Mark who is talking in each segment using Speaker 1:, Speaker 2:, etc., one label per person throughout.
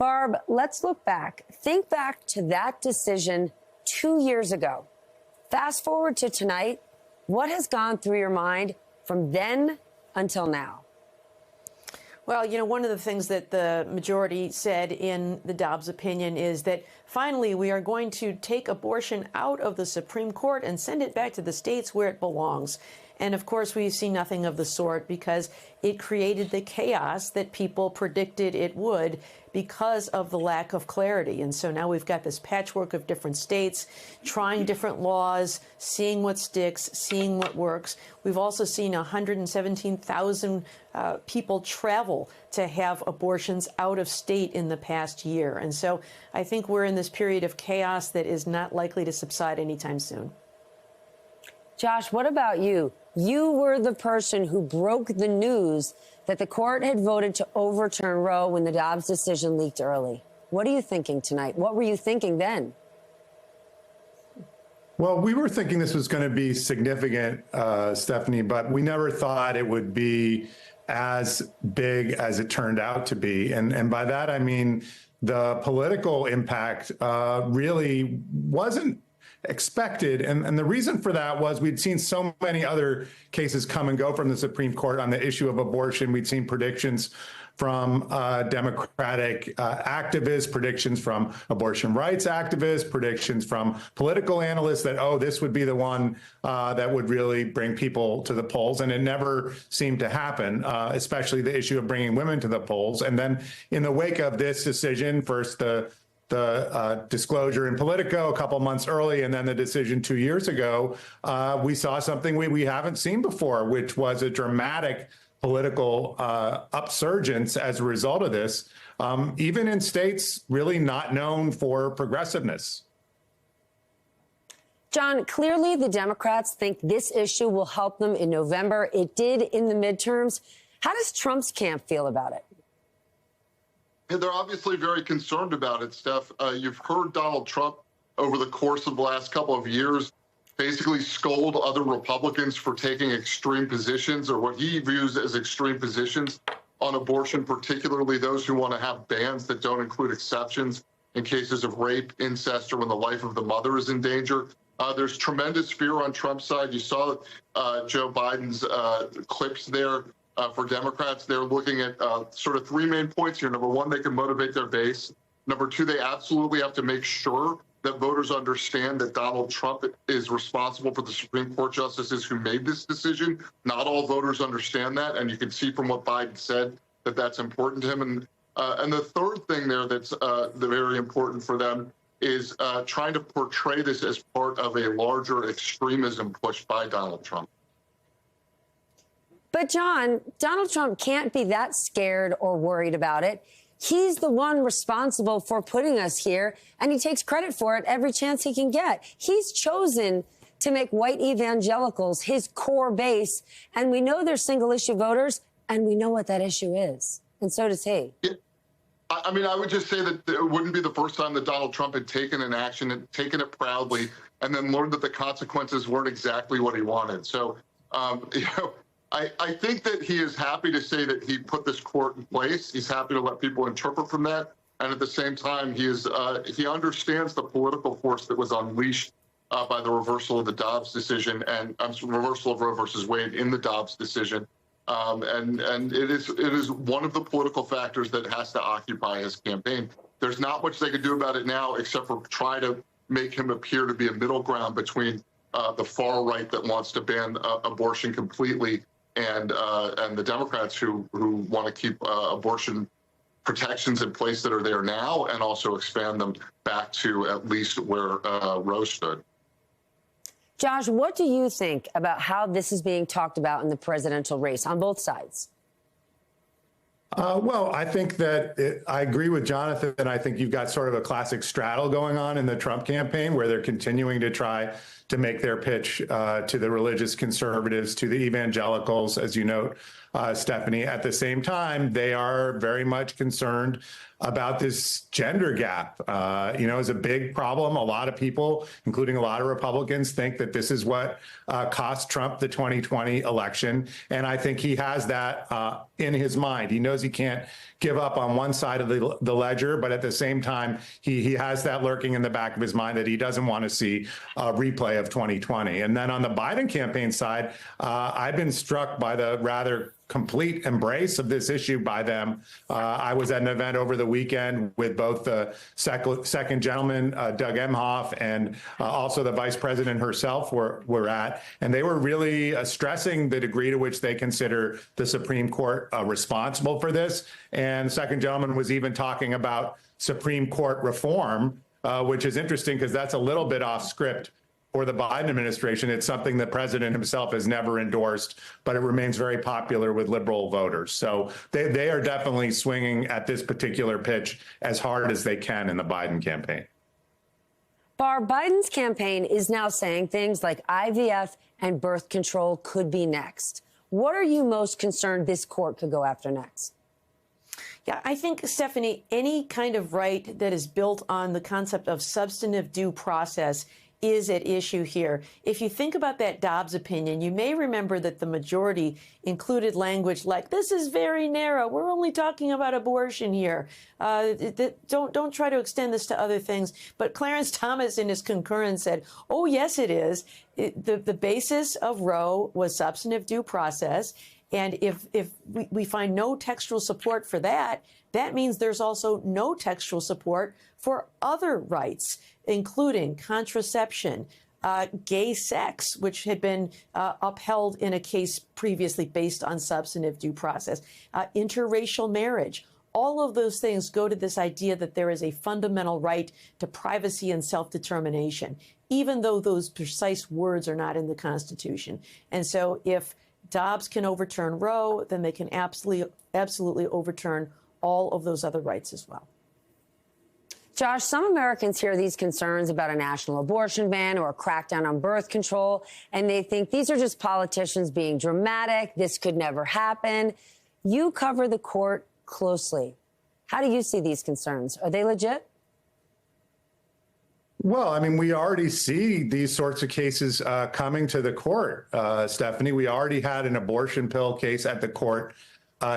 Speaker 1: Barb, let's look back. Think back to that decision 2 years ago. Fast forward to tonight. What has gone through your mind from then until now?
Speaker 2: Well, you know, one of the things that the majority said in the Dobbs opinion is that finally we are going to take abortion out of the Supreme Court and send it back to the states where it belongs. And of course, we see nothing of the sort because it created the chaos that people predicted it would because of the lack of clarity. And so now we've got this patchwork of different states trying different laws, seeing what sticks, seeing what works. We've also seen 117,000 people travel to have abortions out of state in the past year. And so I think we're in this period of chaos that is not likely to subside anytime soon.
Speaker 1: Josh, what about you? You were the person who broke the news that the court had voted to overturn Roe when the Dobbs decision leaked early. What are you thinking tonight? What were you thinking then?
Speaker 3: Well, we were thinking this was going to be significant, Stephanie, but we never thought it would be as big as it turned out to be. And by that, I mean, the political impact really wasn't expected. And the reason for that was we'd seen so many other cases come and go from the Supreme Court on the issue of abortion. We'd seen predictions from Democratic activists, predictions from abortion rights activists, predictions from political analysts that, oh, this would be the one that would really bring people to the polls. And it never seemed to happen, especially the issue of bringing women to the polls. And then in the wake of this decision, first the disclosure in Politico a couple months early, and then the decision 2 years ago, we saw something we haven't seen before, which was a dramatic political upsurgence as a result of this, even in states really not known for progressiveness.
Speaker 1: John, clearly the Democrats think this issue will help them in November. It did in the midterms. How does Trump's camp feel about it?
Speaker 4: They're obviously very concerned about it, Steph. You've heard Donald Trump over the course of the last couple of years basically scold other Republicans for taking extreme positions, or what he views as extreme positions on abortion, particularly those who want to have bans that don't include exceptions in cases of rape, incest, or when the life of the mother is in danger. There's tremendous fear on Trump's side. You saw Joe Biden's clips there. For Democrats, they're looking at sort of three main points here. Number one, they can motivate their base. Number two, they absolutely have to make sure that voters understand that Donald Trump is responsible for the Supreme Court justices who made this decision. Not all voters understand that, and you can see from what Biden said that that's important to him. And the third thing there that's very important for them is trying to portray this as part of a larger extremism push by Donald Trump.
Speaker 1: But, John, Donald Trump can't be that scared or worried about it. He's the one responsible for putting us here, and he takes credit for it every chance he can get. He's chosen to make white evangelicals his core base, and we know they're single-issue voters, and we know what that issue is, and so does he.
Speaker 4: Yeah. I mean, I would just say that it wouldn't be the first time that Donald Trump had taken an action and taken it proudly and then learned that the consequences weren't exactly what he wanted. So, you know, I think that he is happy to say that he put this court in place. He's happy to let people interpret from that. And at the same time, he understands the political force that was unleashed by the reversal of the Dobbs decision and reversal of Roe versus Wade in the Dobbs decision. And it is one of the political factors that has to occupy his campaign. There's not much they could do about it now except for try to make him appear to be a middle ground between the far right that wants to ban abortion completely and the Democrats who want to keep abortion protections in place that are there now and also expand them back to at least where Roe stood.
Speaker 1: Josh, what do you think about how this is being talked about in the presidential race on both sides?
Speaker 3: Well, I think that I agree with Jonathan. I think you've got sort of a classic straddle going on in the Trump campaign where they're continuing to try to make their pitch to the religious conservatives, to the evangelicals, as you note, Stephanie. At the same time, they are very much concerned about this gender gap. Is a big problem. A lot of people, including a lot of Republicans, think that this is what cost Trump the 2020 election. And I think he has that in his mind. He knows he can't give up on one side of the ledger, but at the same time, he has that lurking in the back of his mind that he doesn't want to see a replay of 2020. And then on the Biden campaign side, I've been struck by the rather complete embrace of this issue by them. I was at an event over the weekend with both the second gentleman, Doug Emhoff, and also the vice president herself were at, and they were really stressing the degree to which they consider the Supreme Court responsible for this. And the second gentleman was even talking about Supreme Court reform, which is interesting because that's a little bit off script for the Biden administration. It's something the president himself has never endorsed, but it remains very popular with liberal voters. So they are definitely swinging at this particular pitch as hard as they can in the Biden campaign.
Speaker 1: Barr, Biden's campaign is now saying things like IVF and birth control could be next. What are you most concerned this court could go after next?
Speaker 2: Yeah, I think, Stephanie, any kind of right that is built on the concept of substantive due process is at issue here. If you think about that Dobbs opinion, you may remember that the majority included language like, this is very narrow. We're only talking about abortion here. Don't try to extend this to other things. But Clarence Thomas in his concurrence said, oh, yes, it is. The basis of Roe was substantive due process. And if we find no textual support for that, that means there's also no textual support for other rights, including contraception, gay sex, which had been upheld in a case previously based on substantive due process, interracial marriage. All of those things go to this idea that there is a fundamental right to privacy and self-determination, even though those precise words are not in the Constitution. And so if Dobbs can overturn Roe, then they can absolutely overturn all of those other rights as well.
Speaker 1: Josh, some Americans hear these concerns about a national abortion ban or a crackdown on birth control, and they think these are just politicians being dramatic. This could never happen. You cover the court closely. How do you see these concerns? Are they legit?
Speaker 3: Well, I mean, we already see these sorts of cases coming to the court, Stephanie. We already had an abortion pill case at the court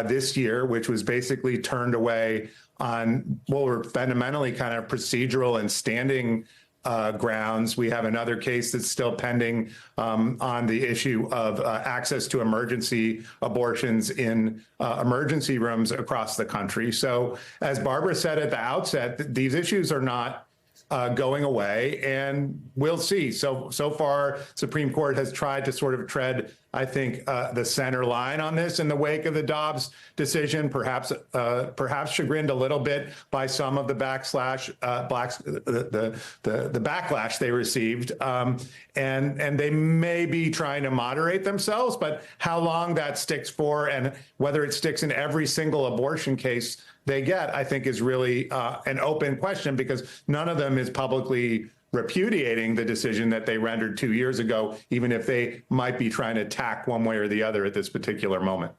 Speaker 3: this year, which was basically turned away on what were fundamentally kind of procedural and standing grounds. We have another case that's still pending on the issue of access to emergency abortions in emergency rooms across the country. So as Barbara said at the outset, these issues are not going away, and we'll see. So far, Supreme Court has tried to sort of tread, I think, the center line on this in the wake of the Dobbs decision, perhaps chagrined a little bit by some of the backlash they received, and they may be trying to moderate themselves. But how long that sticks for, and whether it sticks in every single abortion case they get, I think is really an open question, because none of them is publicly repudiating the decision that they rendered 2 years ago, even if they might be trying to tack one way or the other at this particular moment.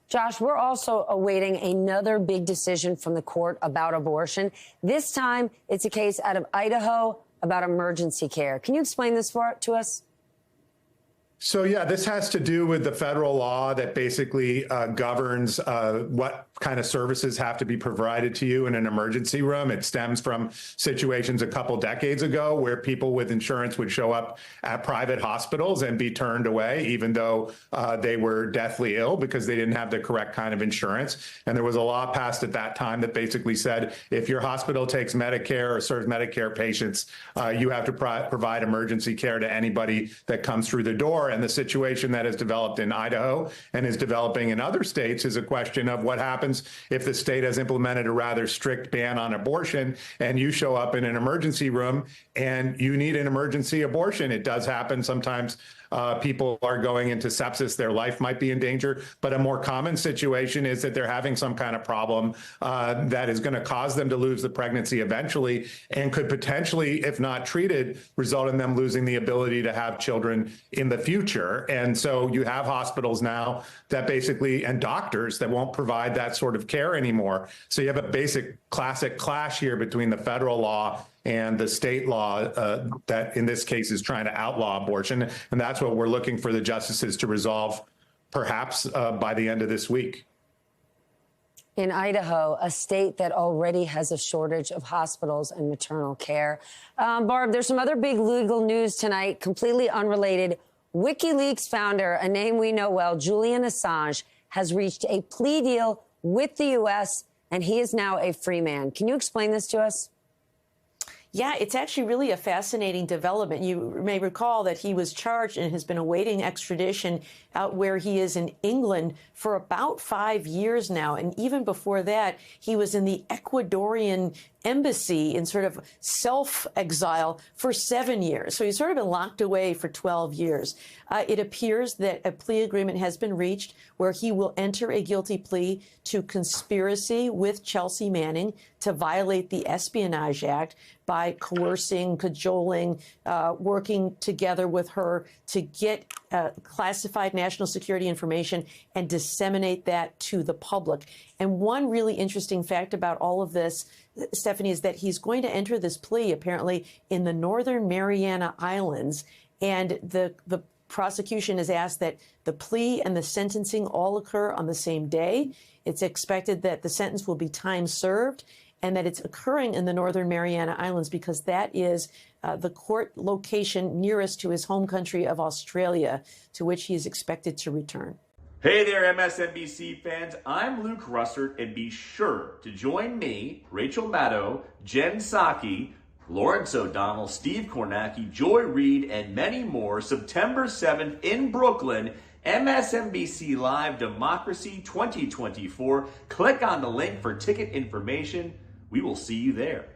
Speaker 1: Josh, we're also awaiting another big decision from the court about abortion. This time, it's a case out of Idaho about emergency care. Can you explain this to us?
Speaker 3: So, yeah, this has to do with the federal law that basically governs what kind of services have to be provided to you in an emergency room. It stems from situations a couple decades ago where people with insurance would show up at private hospitals and be turned away, even though they were deathly ill because they didn't have the correct kind of insurance. And there was a law passed at that time that basically said, if your hospital takes Medicare or serves Medicare patients, you have to provide emergency care to anybody that comes through the door. And the situation that has developed in Idaho and is developing in other states is a question of what happens if the state has implemented a rather strict ban on abortion and you show up in an emergency room and you need an emergency abortion. It does happen sometimes people are going into sepsis, their life might be in danger. But a more common situation is that they're having some kind of problem that is going to cause them to lose the pregnancy eventually, and could potentially, if not treated, result in them losing the ability to have children in the future. And so you have hospitals now that basically, and doctors that won't provide that sort of care anymore. So you have a basic classic clash here between the federal law and the state law that in this case is trying to outlaw abortion. And that's what we're looking for the justices to resolve, perhaps by the end of this week.
Speaker 1: In Idaho, a state that already has a shortage of hospitals and maternal care. Barb, there's some other big legal news tonight, completely unrelated. WikiLeaks founder, a name we know well, Julian Assange, has reached a plea deal with the U.S., and he is now a free man. Can you explain this to us?
Speaker 2: Yeah, it's actually really a fascinating development. You may recall that he was charged and has been awaiting extradition out where he is in England for about 5 years now. And even before that, he was in the Ecuadorian embassy in sort of self-exile for 7 years. So he's sort of been locked away for 12 years. It appears that a plea agreement has been reached where he will enter a guilty plea to conspiracy with Chelsea Manning to violate the Espionage Act by coercing, cajoling, working together with her to get classified national security information and disseminate that to the public. And one really interesting fact about all of this, Stephanie, is that he's going to enter this plea apparently in the Northern Mariana Islands. And the prosecution has asked that the plea and the sentencing all occur on the same day. It's expected that the sentence will be time served and that it's occurring in the Northern Mariana Islands because that is the court location nearest to his home country of Australia, to which he is expected to return.
Speaker 5: Hey there, MSNBC fans. I'm Luke Russert, and be sure to join me, Rachel Maddow, Jen Psaki, Lawrence O'Donnell, Steve Kornacki, Joy Reid, and many more September 7th in Brooklyn, MSNBC Live Democracy 2024. Click on the link for ticket information. We will see you there.